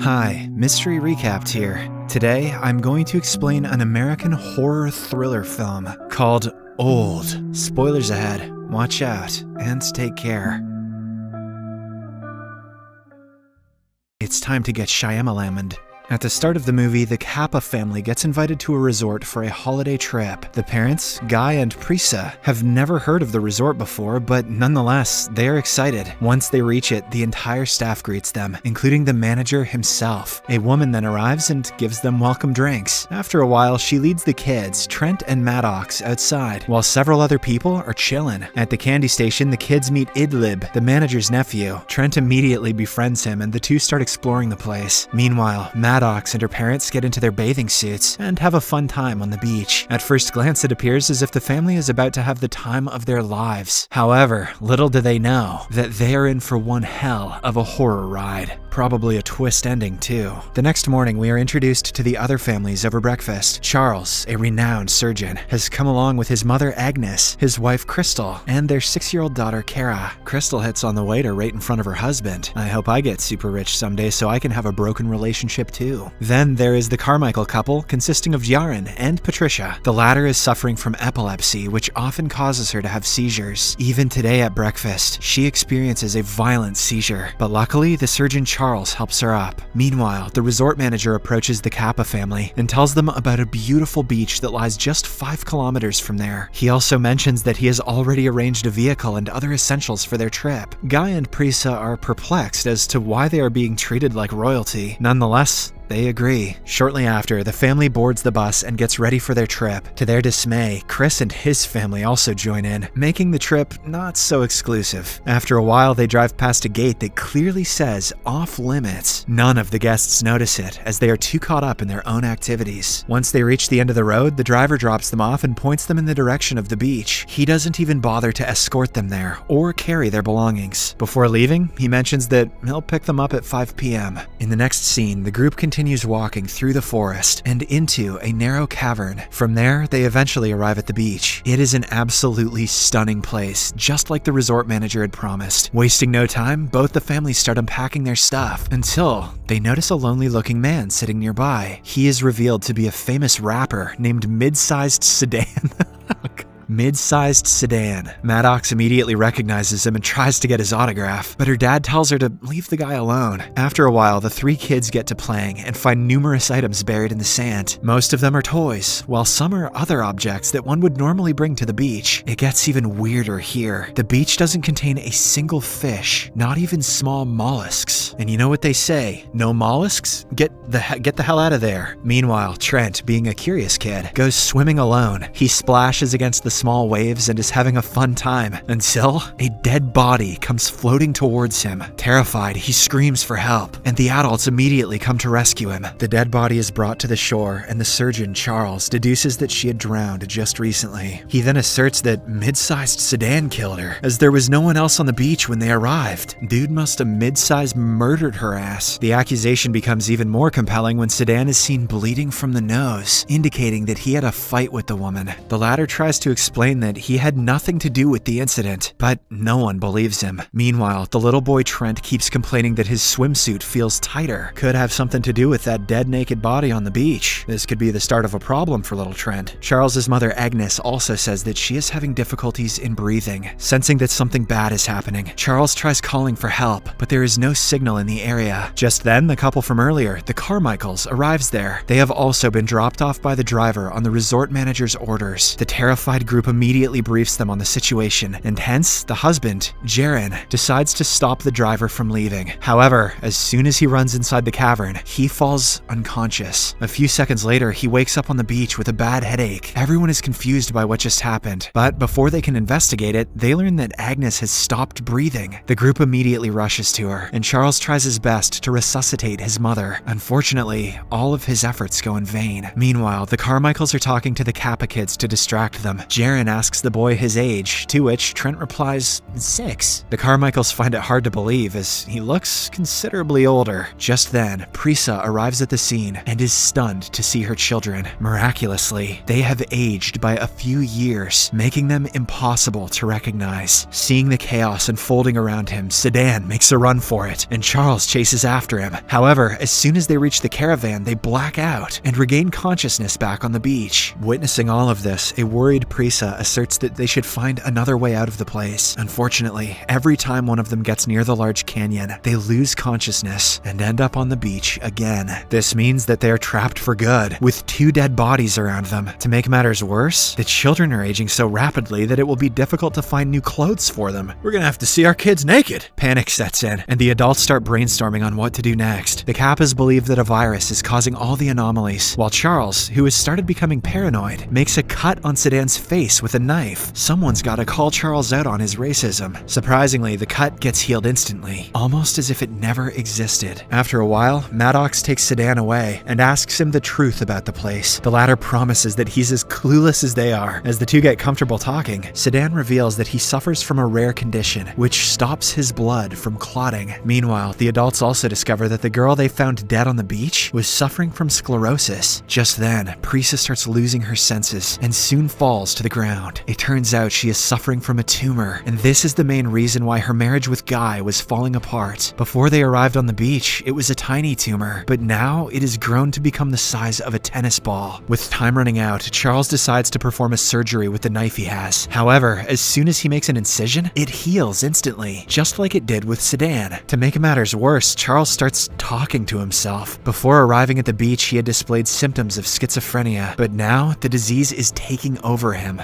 Hi, Mystery Recapped here. Today, I'm going to explain an American horror thriller film called Old. Spoilers ahead, watch out, and take care. It's time to get Shyamalaned. At the start of the movie, the Kappa family gets invited to a resort for a holiday trip. The parents, Guy and Prisa, have never heard of the resort before, but nonetheless, they are excited. Once they reach it, the entire staff greets them, including the manager himself. A woman then arrives and gives them welcome drinks. After a while, she leads the kids, Trent and Maddox, outside, while several other people are chillin'. At the candy station, the kids meet Idlib, the manager's nephew. Trent immediately befriends him, and the two start exploring the place. Meanwhile, Maddox and her parents get into their bathing suits and have a fun time on the beach. At first glance, it appears as if the family is about to have the time of their lives. However, little do they know that they are in for one hell of a horror ride. Probably a twist ending, too. The next morning, we are introduced to the other families over breakfast. Charles, a renowned surgeon, has come along with his mother Agnes, his wife Crystal, and their 6-year-old daughter Kara. Crystal hits on the waiter right in front of her husband. I hope I get super rich someday so I can have a broken relationship too. Then there is the Carmichael couple, consisting of Yaren and Patricia. The latter is suffering from epilepsy, which often causes her to have seizures. Even today at breakfast, she experiences a violent seizure, but luckily the surgeon Charles helps her up. Meanwhile, the resort manager approaches the Kappa family and tells them about a beautiful beach that lies just 5 kilometers from there. He also mentions that he has already arranged a vehicle and other essentials for their trip. Guy and Prisa are perplexed as to why they are being treated like royalty. Nonetheless, they agree. Shortly after, the family boards the bus and gets ready for their trip. To their dismay, Chris and his family also join in, making the trip not so exclusive. After a while, they drive past a gate that clearly says off limits. None of the guests notice it, as they are too caught up in their own activities. Once they reach the end of the road, the driver drops them off and points them in the direction of the beach. He doesn't even bother to escort them there or carry their belongings. Before leaving, he mentions that he'll pick them up at 5 p.m. In the next scene, the group continues walking through the forest and into a narrow cavern. From there, they eventually arrive at the beach. It is an absolutely stunning place, just like the resort manager had promised. Wasting no time, both the families start unpacking their stuff until they notice a lonely-looking man sitting nearby. He is revealed to be a famous rapper named Mid-Sized Sedan. Mid-sized Sedan. Maddox immediately recognizes him and tries to get his autograph, but her dad tells her to leave the guy alone. After a while, the 3 kids get to playing and find numerous items buried in the sand. Most of them are toys, while some are other objects that one would normally bring to the beach. It gets even weirder here. The beach doesn't contain a single fish, not even small mollusks. And you know what they say, no mollusks? Get the hell out of there. Meanwhile, Trent, being a curious kid, goes swimming alone. He splashes against the small waves and is having a fun time until a dead body comes floating towards him. Terrified, he screams for help, and the adults immediately come to rescue him. The dead body is brought to the shore, and the surgeon, Charles, deduces that she had drowned just recently. He then asserts that Mid-Sized Sedan killed her, as there was no one else on the beach when they arrived. Dude must have mid-size murdered her ass. The accusation becomes even more compelling when Sedan is seen bleeding from the nose, indicating that he had a fight with the woman. The latter tries to explain that he had nothing to do with the incident, but no one believes him. Meanwhile, the little boy Trent keeps complaining that his swimsuit feels tighter. Could have something to do with that dead naked body on the beach. This could be the start of a problem for little Trent. Charles's mother Agnes also says that she is having difficulties in breathing. Sensing that something bad is happening, Charles tries calling for help, but there is no signal in the area. Just then, the couple from earlier, the Carmichaels, arrives there. They have also been dropped off by the driver on the resort manager's orders. The terrified group immediately briefs them on the situation, and hence, the husband, Jaren, decides to stop the driver from leaving. However, as soon as he runs inside the cavern, he falls unconscious. A few seconds later, he wakes up on the beach with a bad headache. Everyone is confused by what just happened, but before they can investigate it, they learn that Agnes has stopped breathing. The group immediately rushes to her, and Charles tries his best to resuscitate his mother. Unfortunately, all of his efforts go in vain. Meanwhile, the Carmichaels are talking to the Kappa kids to distract them. Jaren Yaren asks the boy his age, to which Trent replies, 6. The Carmichaels find it hard to believe as he looks considerably older. Just then, Prisa arrives at the scene and is stunned to see her children. Miraculously, they have aged by a few years, making them impossible to recognize. Seeing the chaos unfolding around him, Sedan makes a run for it, and Charles chases after him. However, as soon as they reach the caravan, they black out and regain consciousness back on the beach. Witnessing all of this, a worried Prisa asserts that they should find another way out of the place. Unfortunately, every time one of them gets near the large canyon, they lose consciousness and end up on the beach again. This means that they are trapped for good, with 2 dead bodies around them. To make matters worse, the children are aging so rapidly that it will be difficult to find new clothes for them. We're gonna have to see our kids naked! Panic sets in, and the adults start brainstorming on what to do next. The Kappas believe that a virus is causing all the anomalies, while Charles, who has started becoming paranoid, makes a cut on Sedan's face with a knife. Someone's gotta call Charles out on his racism. Surprisingly, the cut gets healed instantly, almost as if it never existed. After a while, Maddox takes Sedan away and asks him the truth about the place. The latter promises that he's as clueless as they are. As the two get comfortable talking, Sedan reveals that he suffers from a rare condition, which stops his blood from clotting. Meanwhile, the adults also discover that the girl they found dead on the beach was suffering from sclerosis. Just then, Prisa starts losing her senses and soon falls to the ground. It turns out she is suffering from a tumor, and this is the main reason why her marriage with Guy was falling apart. Before they arrived on the beach, it was a tiny tumor, but now it has grown to become the size of a tennis ball. With time running out, Charles decides to perform a surgery with the knife he has. However, as soon as he makes an incision, it heals instantly, just like it did with Sedan. To make matters worse, Charles starts talking to himself. Before arriving at the beach, he had displayed symptoms of schizophrenia, but now the disease is taking over him.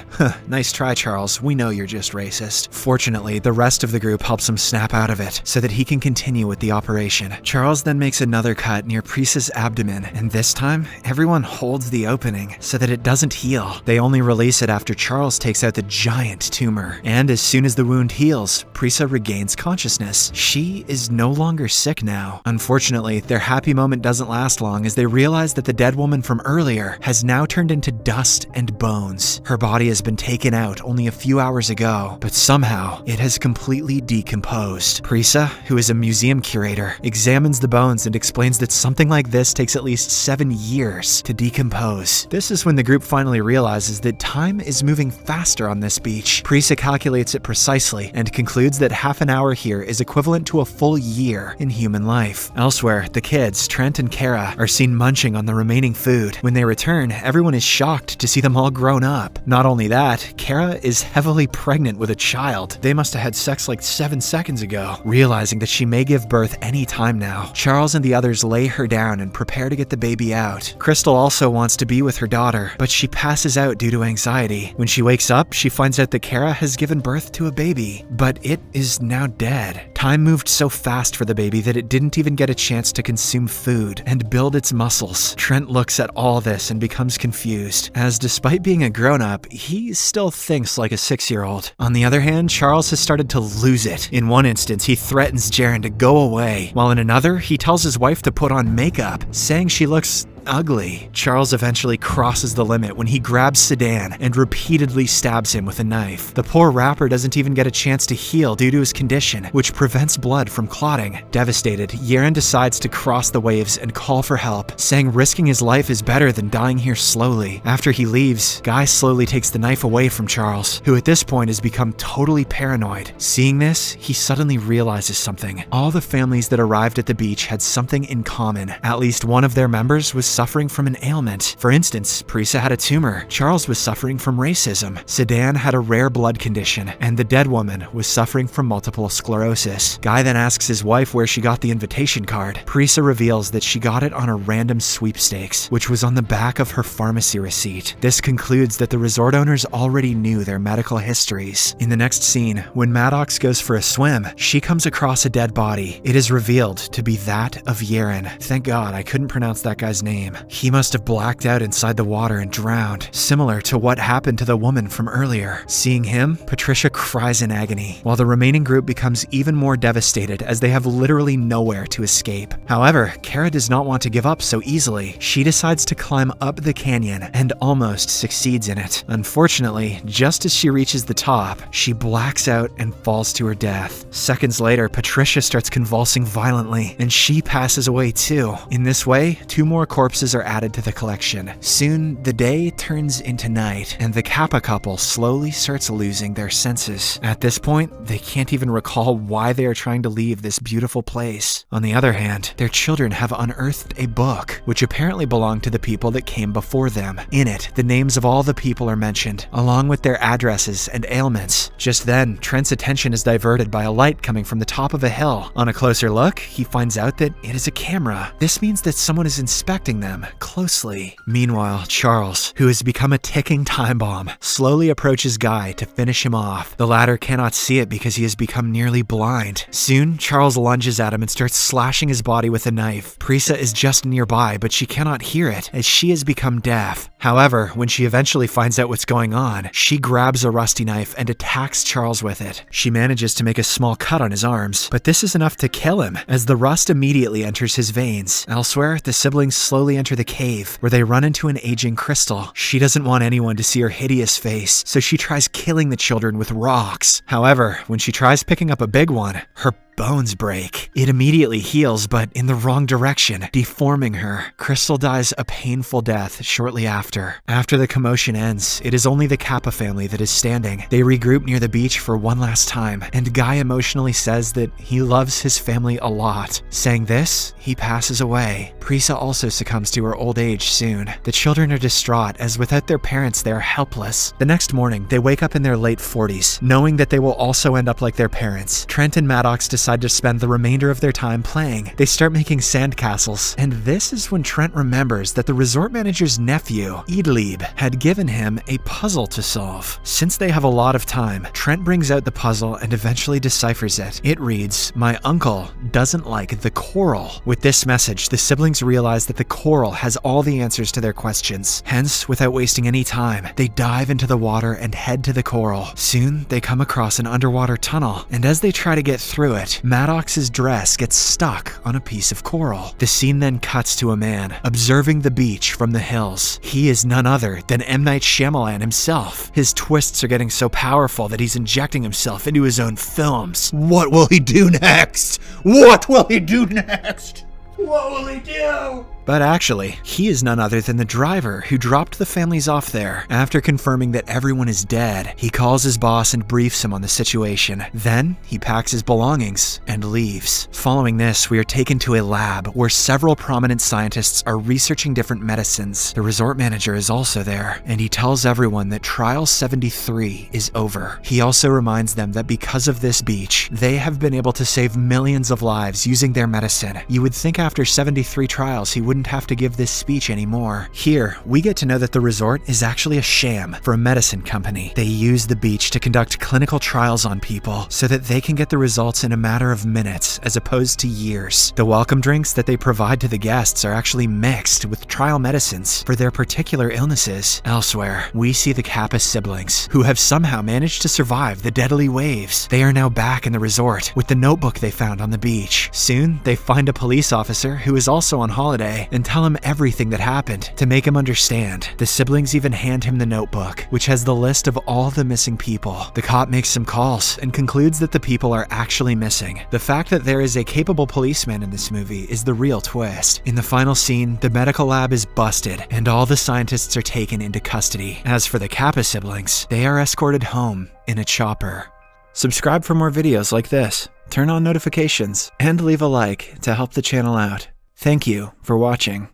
Nice try, Charles. We know you're just racist. Fortunately, the rest of the group helps him snap out of it so that he can continue with the operation. Charles then makes another cut near Prisa's abdomen, and this time, everyone holds the opening so that it doesn't heal. They only release it after Charles takes out the giant tumor, and as soon as the wound heals, Prisa regains consciousness. She is no longer sick now. Unfortunately, their happy moment doesn't last long as they realize that the dead woman from earlier has now turned into dust and bones. Her body has been taken out only a few hours ago, but somehow it has completely decomposed. Prisa, who is a museum curator, examines the bones and explains that something like this takes at least 7 years to decompose. This is when the group finally realizes that time is moving faster on this beach. Prisa calculates it precisely and concludes that half an hour here is equivalent to a full year in human life. Elsewhere, the kids, Trent and Kara, are seen munching on the remaining food. When they return, everyone is shocked to see them all grown up. Not only that, Kara is heavily pregnant with a child. They must have had sex like 7 seconds ago. Realizing that she may give birth any time now, Charles and the others lay her down and prepare to get the baby out. Crystal also wants to be with her daughter, but she passes out due to anxiety. When she wakes up, she finds out that Kara has given birth to a baby, but it is now dead. Time moved so fast for the baby that it didn't even get a chance to consume food and build its muscles. Trent looks at all this and becomes confused, as despite being a grown-up, he still thinks like a 6-year-old. On the other hand, Charles has started to lose it. In one instance, he threatens Jaren to go away, while in another, he tells his wife to put on makeup, saying she looks ugly. Charles eventually crosses the limit when he grabs Sedan and repeatedly stabs him with a knife. The poor rapper doesn't even get a chance to heal due to his condition, which prevents blood from clotting. Devastated, Yaren decides to cross the waves and call for help, saying risking his life is better than dying here slowly. After he leaves, Guy slowly takes the knife away from Charles, who at this point has become totally paranoid. Seeing this, he suddenly realizes something. All the families that arrived at the beach had something in common. At least one of their members was suffering from an ailment. For instance, Prisa had a tumor, Charles was suffering from racism, Sedan had a rare blood condition, and the dead woman was suffering from multiple sclerosis. Guy then asks his wife where she got the invitation card. Prisa reveals that she got it on a random sweepstakes, which was on the back of her pharmacy receipt. This concludes that the resort owners already knew their medical histories. In the next scene, when Maddox goes for a swim, she comes across a dead body. It is revealed to be that of Yaren. Thank God I couldn't pronounce that guy's name. shame. He must have blacked out inside the water and drowned, similar to what happened to the woman from earlier. Seeing him, Patricia cries in agony, while the remaining group becomes even more devastated as they have literally nowhere to escape. However, Kara does not want to give up so easily. She decides to climb up the canyon and almost succeeds in it. Unfortunately, just as she reaches the top, she blacks out and falls to her death. Seconds later, Patricia starts convulsing violently, and she passes away too. In this way, 2 more corpses are added to the collection. Soon, the day turns into night, and the Kappa couple slowly starts losing their senses. At this point, they can't even recall why they are trying to leave this beautiful place. On the other hand, their children have unearthed a book, which apparently belonged to the people that came before them. In it, the names of all the people are mentioned, along with their addresses and ailments. Just then, Trent's attention is diverted by a light coming from the top of a hill. On a closer look, he finds out that it is a camera. This means that someone is inspecting them closely. Meanwhile, Charles, who has become a ticking time bomb, slowly approaches Guy to finish him off. The latter cannot see it because he has become nearly blind. Soon, Charles lunges at him and starts slashing his body with a knife. Prisa is just nearby, but she cannot hear it as she has become deaf. However, when she eventually finds out what's going on, she grabs a rusty knife and attacks Charles with it. She manages to make a small cut on his arms, but this is enough to kill him as the rust immediately enters his veins. Elsewhere, the siblings slowly enter the cave where they run into an aging Crystal. She doesn't want anyone to see her hideous face, so she tries killing the children with rocks. However, when she tries picking up a big one, her bones break. It immediately heals, but in the wrong direction, deforming her. Crystal dies a painful death shortly after. After the commotion ends, it is only the Kappa family that is standing. They regroup near the beach for one last time, and Guy emotionally says that he loves his family a lot. Saying this, he passes away. Prisa also succumbs to her old age soon. The children are distraught as without their parents they are helpless. The next morning, they wake up in their late 40s, knowing that they will also end up like their parents. Trent and Maddox decide to spend the remainder of their time playing. They start making sandcastles, and this is when Trent remembers that the resort manager's nephew, Idlib, had given him a puzzle to solve. Since they have a lot of time, Trent brings out the puzzle and eventually deciphers it. It reads, "My uncle doesn't like the coral." With this message, the siblings realize that the coral has all the answers to their questions. Hence, without wasting any time, they dive into the water and head to the coral. Soon, they come across an underwater tunnel, and as they try to get through it, Maddox's dress gets stuck on a piece of coral. The scene then cuts to a man observing the beach from the hills. He is none other than M. Night Shyamalan himself. His twists are getting so powerful that he's injecting himself into his own films. What will he do next? What will he do next? What will he do? But actually, he is none other than the driver who dropped the families off there. After confirming that everyone is dead, he calls his boss and briefs him on the situation. Then, he packs his belongings and leaves. Following this, we are taken to a lab where several prominent scientists are researching different medicines. The resort manager is also there, and he tells everyone that Trial 73 is over. He also reminds them that because of this beach, they have been able to save millions of lives using their medicine. You would think after 73 trials he wouldn't have to give this speech anymore. Here, we get to know that the resort is actually a sham for a medicine company. They use the beach to conduct clinical trials on people so that they can get the results in a matter of minutes as opposed to years. The welcome drinks that they provide to the guests are actually mixed with trial medicines for their particular illnesses. Elsewhere, we see the Kappa siblings, who have somehow managed to survive the deadly waves. They are now back in the resort with the notebook they found on the beach. Soon, they find a police officer who is also on holiday and tell him everything that happened to make him understand. The siblings even hand him the notebook, which has the list of all the missing people. The cop makes some calls and concludes that the people are actually missing. The fact that there is a capable policeman in this movie is the real twist. In the final scene, the medical lab is busted and all the scientists are taken into custody. As for the Kappa siblings, they are escorted home in a chopper. Subscribe for more videos like this, turn on notifications, and leave a like to help the channel out. Thank you for watching.